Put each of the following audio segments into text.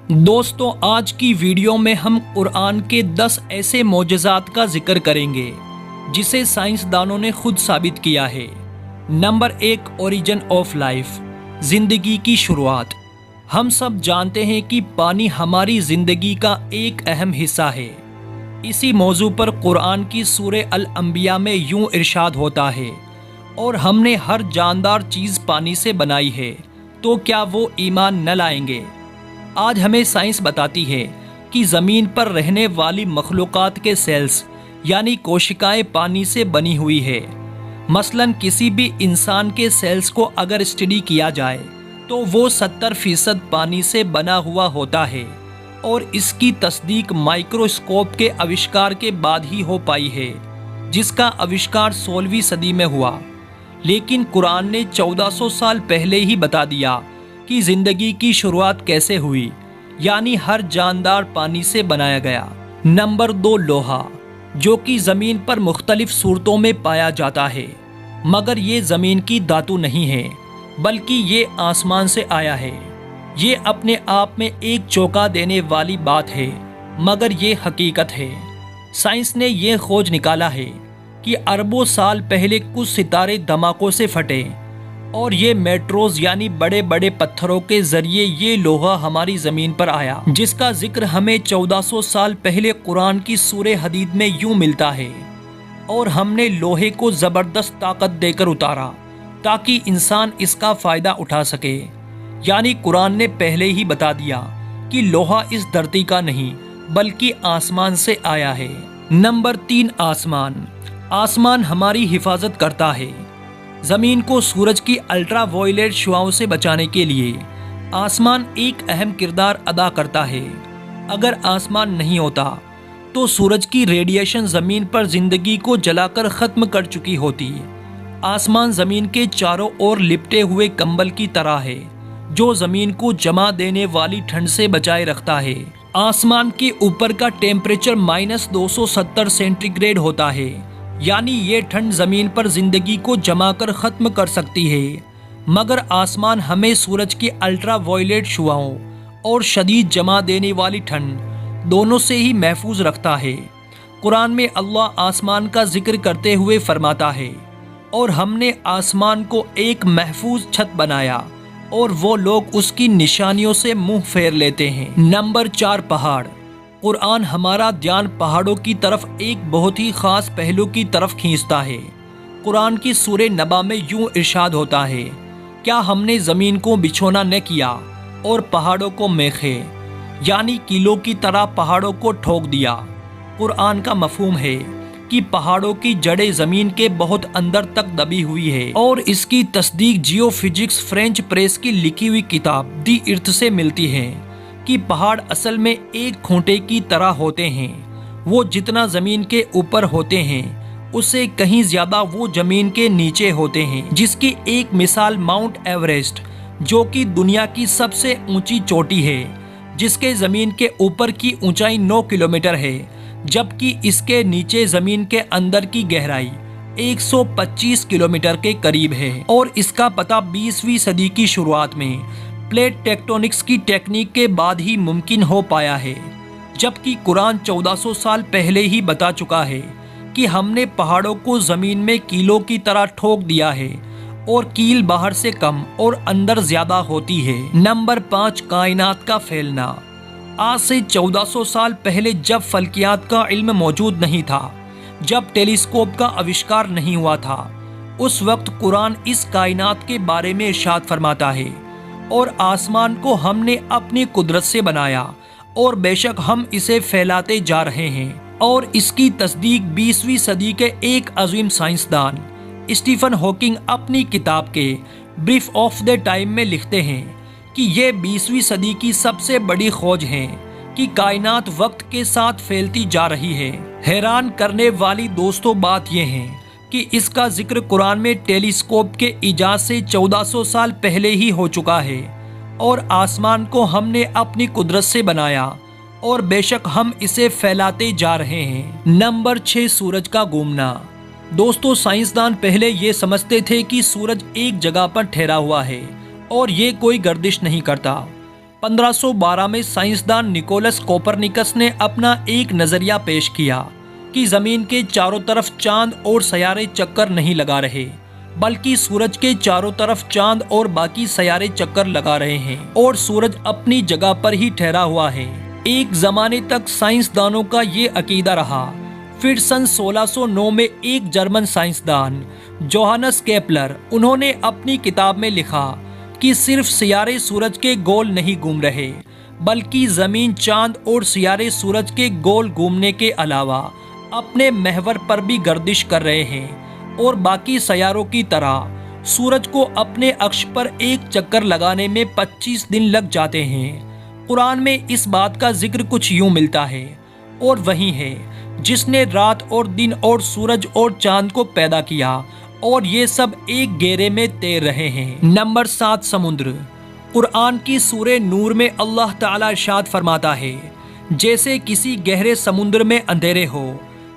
दोस्तों, आज की वीडियो में हम कुरान के 10 ऐसे मोजज़ात का जिक्र करेंगे जिसे साइंसदानों ने खुद साबित किया है। नंबर 1, ओरिजिन ऑफ लाइफ, जिंदगी की शुरुआत। हम सब जानते हैं कि पानी हमारी जिंदगी का एक अहम हिस्सा है। इसी मौजू पर कुरान की सूरे अल अंबिया में यूं इरशाद होता है, और हमने हर जानदार चीज़ पानी से बनाई है, तो क्या वो ईमान न लाएंगे। आज हमें साइंस बताती है कि ज़मीन पर रहने वाली मखलूक़ात के सेल्स यानी कोशिकाएं पानी से बनी हुई है। मसलन किसी भी इंसान के सेल्स को अगर स्टडी किया जाए तो वो 70% पानी से बना हुआ होता है, और इसकी तस्दीक माइक्रोस्कोप के आविष्कार के बाद ही हो पाई है, जिसका आविष्कार 16वीं सदी में हुआ। लेकिन कुरान ने 1400 साल पहले ही बता दिया कि ज़िंदगी की शुरुआत कैसे हुई, यानी हर जानदार पानी से बनाया गया। नंबर 2, लोहा, जो कि ज़मीन पर मुख्तलिफ सूरतों में पाया जाता है, मगर ये ज़मीन की धातु नहीं है, बल्कि ये आसमान से आया है। ये अपने आप में एक चौंका देने वाली बात है, मगर ये हकीकत है। साइंस ने ये खोज निकाला है कि अरबों साल पहले कुछ सितारे धमाकों से फटे, और ये मेट्रोज यानी बड़े बड़े पत्थरों के जरिए ये लोहा हमारी ज़मीन पर आया, जिसका जिक्र हमें 1400 साल पहले कुरान की सूरे हदीद में यूं मिलता है। और हमने लोहे को ज़बरदस्त ताकत देकर उतारा ताकि इंसान इसका फ़ायदा उठा सके। यानी कुरान ने पहले ही बता दिया कि लोहा इस धरती का नहीं बल्कि आसमान से आया है। नंबर 3, आसमान। आसमान हमारी हिफाजत करता है। ज़मीन को सूरज की अल्ट्रावायलेट शुआओं से बचाने के लिए आसमान एक अहम किरदार अदा करता है। अगर आसमान नहीं होता तो सूरज की रेडिएशन ज़मीन पर ज़िंदगी को जलाकर ख़त्म कर चुकी होती। आसमान ज़मीन के चारों ओर लिपटे हुए कंबल की तरह है, जो ज़मीन को जमा देने वाली ठंड से बचाए रखता है। आसमान के ऊपर का टेम्परेचर -270 सेंटीग्रेड होता है, यानी ये ठंड ज़मीन पर ज़िंदगी को जमा कर ख़त्म कर सकती है, मगर आसमान हमें सूरज की अल्ट्रावायलेट शुआओं और शदीद जमा देने वाली ठंड दोनों से ही महफूज रखता है। कुरान में अल्लाह आसमान का जिक्र करते हुए फरमाता है, और हमने आसमान को एक महफूज छत बनाया, और वो लोग उसकी निशानियों से मुंह फेर लेते हैं। नंबर 4, पहाड़। कुरान हमारा ध्यान पहाड़ों की तरफ एक बहुत ही ख़ास पहलू की तरफ खींचता है। कुरान की सूरे नबा में यूं इरशाद होता है, क्या हमने ज़मीन को बिछोना न किया और पहाड़ों को मेखे, यानी कीलों की तरह पहाड़ों को ठोक दिया। कुरान का मफहूम है कि पहाड़ों की जड़ें ज़मीन के बहुत अंदर तक दबी हुई है, और इसकी तस्दीक जियोफिजिक्स फ्रेंच प्रेस की लिखी हुई किताब दी अर्थ से मिलती है कि पहाड़ असल में एक खूंटे की तरह होते हैं। वो जितना ज़मीन के ऊपर होते हैं उससे कहीं ज़्यादा वो ज़मीन के नीचे होते हैं, जिसकी एक मिसाल माउंट एवरेस्ट, जो कि दुनिया की सबसे ऊंची चोटी है, जिसके ज़मीन के ऊपर की ऊंचाई 9 किलोमीटर है, जबकि इसके नीचे ज़मीन के अंदर की गहराई 125 किलोमीटर के करीब है। और इसका पता 20वीं सदी की शुरुआत में प्लेट टेक्टोनिक्स की टेक्निक के बाद ही मुमकिन हो पाया है, जबकि कुरान 1400 साल पहले ही बता चुका है कि हमने पहाड़ों को ज़मीन में कीलों की तरह ठोक दिया है, और कील बाहर से कम और अंदर ज़्यादा होती है। नंबर 5, कायनात का फैलना। आज से 1400 साल पहले, जब फल्कियात का इल्म मौजूद नहीं था, जब टेलीस्कोप का आविष्कार नहीं हुआ था, उस वक्त कुरान इस कायनात के बारे में इरशाद फरमाता है, और आसमान को हमने अपनी कुदरत से बनाया, और बेशक हम इसे फैलाते जा रहे हैं। और इसकी तस्दीक 20वीं सदी के एक अजीम साइंसदान स्टीफन हॉकिंग अपनी किताब के ब्रीफ ऑफ द टाइम में लिखते हैं कि ये 20वीं सदी की सबसे बड़ी खोज है कि कायनात वक्त के साथ फैलती जा रही है। हैरान करने वाली दोस्तों बात यह है कि इसका जिक्र कुरान में टेलीस्कोप के इजाज़ से 1400 साल पहले ही हो चुका है, और आसमान को हमने अपनी कुदरत से बनाया, और बेशक हम इसे फैलाते जा रहे हैं। नंबर 6, सूरज का घूमना। दोस्तों, साइंसदान पहले ये समझते थे कि सूरज एक जगह पर ठहरा हुआ है और ये कोई गर्दिश नहीं करता, 1512 में साइंसदान निकोलस कोपरनिकस ने अपना एक नजरिया पेश किया कि जमीन के चारों तरफ चांद और सयारे चक्कर नहीं लगा रहे, बल्कि सूरज के चारों तरफ चांद और बाकी सयारे चक्कर लगा रहे हैं और सूरज अपनी जगह पर ही ठहरा हुआ है। एक जमाने तक साइंसदानों का ये अकीदा रहा। फिर सन 1609 में एक जर्मन साइंसदान जोहानस केपलर, उन्होंने अपनी किताब में लिखा कि सिर्फ सियारे सूरज के गोल नहीं घूम रहे, बल्कि जमीन चांद और सियारे सूरज के गोल घूमने के अलावा अपने महवर पर भी गर्दिश कर रहे हैं और बाकी सयारों की तरह सूरज को अपने अक्ष पर एक चक्कर लगाने में 25 दिन लग जाते हैं। कुरान में इस बात का जिक्र कुछ यूं मिलता है, और वही है जिसने रात और दिन और सूरज और चांद को पैदा किया, और ये सब एक घेरे में तैर रहे हैं। नंबर 7, समुद्र। कुरान की सूरे नूर में अल्लाह ताला इरशाद फरमाता है, जैसे किसी गहरे समुद्र में अंधेरे हो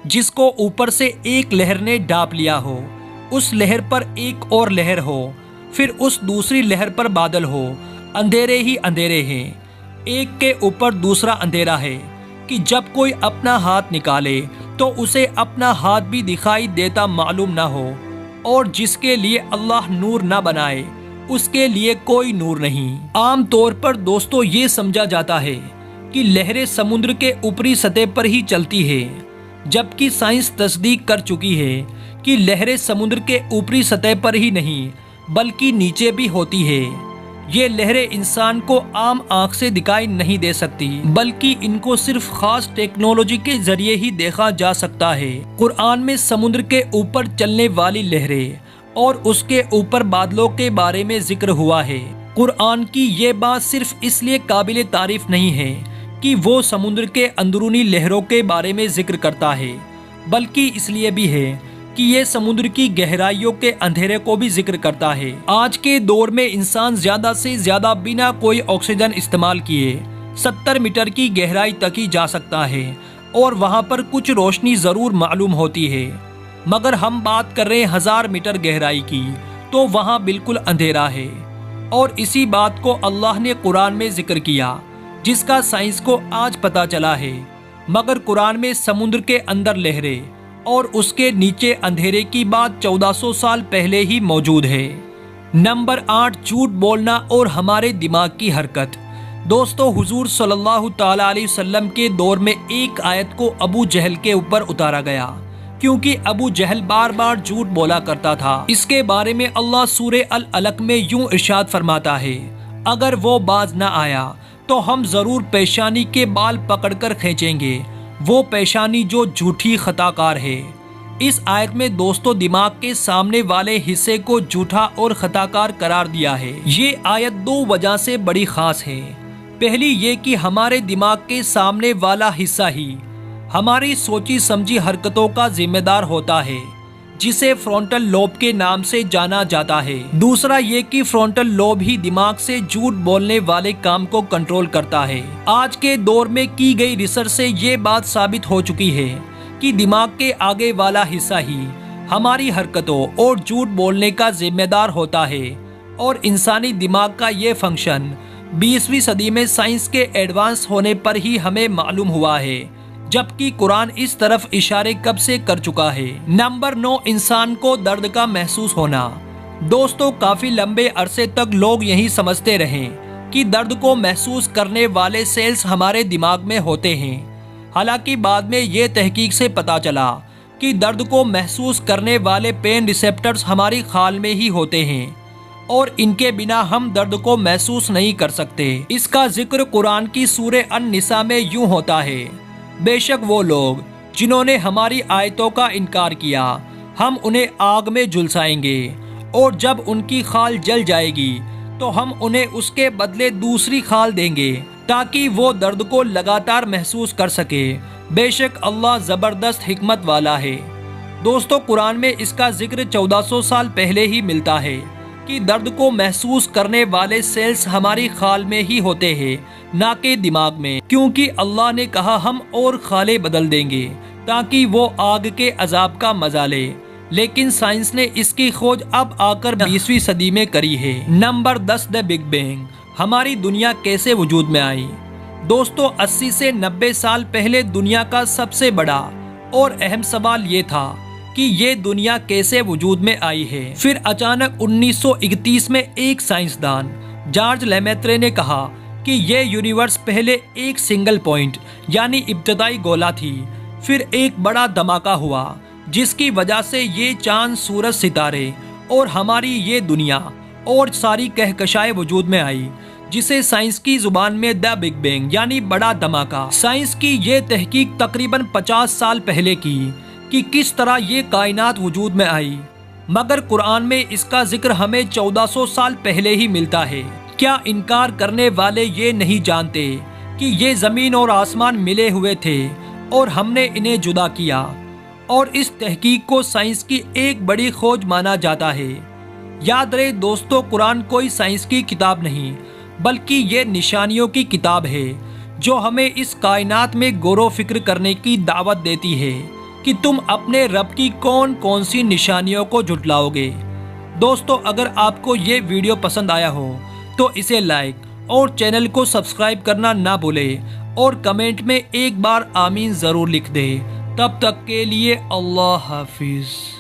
जिसको ऊपर से एक लहर ने ढांप लिया हो, उस लहर पर एक और लहर हो, फिर उस दूसरी लहर पर बादल हो, अंधेरे ही अंधेरे हैं, एक के ऊपर दूसरा अंधेरा है कि जब कोई अपना हाथ निकाले तो उसे अपना हाथ भी दिखाई देता मालूम ना हो, और जिसके लिए अल्लाह नूर ना बनाए उसके लिए कोई नूर नहीं। आम तौर पर दोस्तों ये समझा जाता है कि लहरें समुद्र के ऊपरी सतह पर ही चलती है, जबकि साइंस तस्दीक कर चुकी है कि लहरें समुद्र के ऊपरी सतह पर ही नहीं बल्कि नीचे भी होती है। ये लहरें इंसान को आम आंख से दिखाई नहीं दे सकती, बल्कि इनको सिर्फ खास टेक्नोलॉजी के जरिए ही देखा जा सकता है। कुरान में समुद्र के ऊपर चलने वाली लहरें और उसके ऊपर बादलों के बारे में जिक्र हुआ है। कुरान की ये बात सिर्फ इसलिए काबिल तारीफ नहीं है कि वो समुद्र के अंदरूनी लहरों के बारे में जिक्र करता है, बल्कि इसलिए भी है कि ये समुद्र की गहराइयों के अंधेरे को भी जिक्र करता है। आज के दौर में इंसान ज्यादा से ज्यादा बिना कोई ऑक्सीजन इस्तेमाल किए 70 मीटर की गहराई तक ही जा सकता है, और वहाँ पर कुछ रोशनी जरूर मालूम होती है। मगर हम बात कर रहे हैं 1000 मीटर गहराई की, तो वहाँ बिल्कुल अंधेरा है। और इसी बात को अल्लाह ने कुरान में जिक्र किया, जिसका साइंस को आज पता चला है। मगर कुरान में समुद्र के अंदर लहरें और उसके नीचे अंधेरे की बात 1400 साल पहले ही मौजूद है। नंबर 8, झूठ बोलना और हमारे दिमाग की हरकत। दोस्तों, हुजूर सल्लल्लाहु ताला अलैहि वसल्लम के दौर में एक आयत को अबू जहल के ऊपर उतारा गया, क्योंकि अबू जहल बार बार झूठ बोला करता था। इसके बारे में अल्लाह सूरे अल अलक में यूं इरशाद फरमाता है, अगर वो बाज ना आया तो हम जरूर पेशानी के बाल पकड़कर खींचेंगे, वो पेशानी जो झूठी खताकार है। इस आयत में दोस्तों दिमाग के सामने वाले हिस्से को झूठा और खताकार करार दिया है। ये आयत 2 वजह से बड़ी खास है। पहली ये कि हमारे दिमाग के सामने वाला हिस्सा ही हमारी सोची समझी हरकतों का जिम्मेदार होता है, जिसे फ्रंटल लोब के नाम से जाना जाता है। दूसरा ये कि फ्रंटल लोब ही दिमाग से झूठ बोलने वाले काम को कंट्रोल करता है। आज के दौर में की गई रिसर्च से ये बात साबित हो चुकी है कि दिमाग के आगे वाला हिस्सा ही हमारी हरकतों और झूठ बोलने का जिम्मेदार होता है। और इंसानी दिमाग का ये फंक्शन 20वीं सदी में साइंस के एडवांस होने पर ही हमें मालूम हुआ है, जबकि कुरान इस तरफ इशारे कब से कर चुका है। नंबर 9, इंसान को दर्द का महसूस होना। दोस्तों, काफी लंबे अरसे तक लोग यही समझते रहे कि दर्द को महसूस करने वाले सेल्स हमारे दिमाग में होते हैं। हालांकि बाद में ये तहकीक से पता चला कि दर्द को महसूस करने वाले पेन रिसेप्टर्स हमारी खाल में ही होते हैं, और इनके बिना हम दर्द को महसूस नहीं कर सकते। इसका जिक्र कुरान की सूरे अन-निसा में यूं होता है, बेशक वो लोग जिन्होंने हमारी आयतों का इनकार किया, हम उन्हें आग में झुलसाएंगे, और जब उनकी खाल जल जाएगी तो हम उन्हें उसके बदले दूसरी खाल देंगे, ताकि वो दर्द को लगातार महसूस कर सके। बेशक अल्लाह ज़बरदस्त हिकमत वाला है। दोस्तों, कुरान में इसका जिक्र 1400 साल पहले ही मिलता है कि दर्द को महसूस करने वाले सेल्स हमारी खाल में ही होते हैं, ना कि दिमाग में, क्योंकि अल्लाह ने कहा हम और खाले बदल देंगे ताकि वो आग के अजाब का मजा ले। लेकिन साइंस ने इसकी खोज अब आकर 20वीं सदी में करी है। Number 10, the big bang. ہماری دنیا کیسے وجود میں آئی؟ دوستو 80 سے 90 سال پہلے دنیا کا سب سے بڑا اور اہم سوال یہ تھا کہ یہ دنیا کیسے وجود میں آئی ہے۔ پھر اچانک 1931 میں ایک سائنسدان جارج لیمیترے نے کہا کہ یہ یونیورس پہلے ایک سنگل پوائنٹ یعنی ابتدائی گولا تھی، پھر ایک بڑا دھماکہ ہوا جس کی وجہ سے یہ چاند، سورج، ستارے اور ہماری یہ دنیا اور ساری کہکشائیں وجود میں آئی، جسے سائنس کی زبان میں دا بگ بینگ یعنی بڑا دھماکہ۔ سائنس کی یہ تحقیق تقریباً 50 سال پہلے کی کہ کس طرح یہ کائنات وجود میں آئی، مگر قرآن میں اس کا ذکر ہمیں 1400 سال پہلے ہی ملتا ہے۔ کیا انکار کرنے والے یہ نہیں جانتے کہ یہ زمین اور آسمان ملے ہوئے تھے اور ہم نے انہیں جدا کیا؟ اور اس تحقیق کو سائنس کی ایک بڑی کھوج مانا جاتا ہے۔ یاد رہے دوستو، قرآن کوئی سائنس کی کتاب نہیں بلکہ یہ نشانیوں کی کتاب ہے جو ہمیں اس کائنات میں غور و فکر کرنے کی دعوت دیتی ہے کہ تم اپنے رب کی کون کون سی نشانیوں کو جھٹلاؤ گے۔ دوستو، اگر آپ کو یہ ویڈیو پسند آیا ہو تو اسے لائک اور چینل کو سبسکرائب کرنا نہ بھولے اور کمنٹ میں ایک بار آمین ضرور لکھ دے۔ تب تک کے لیے اللہ حافظ۔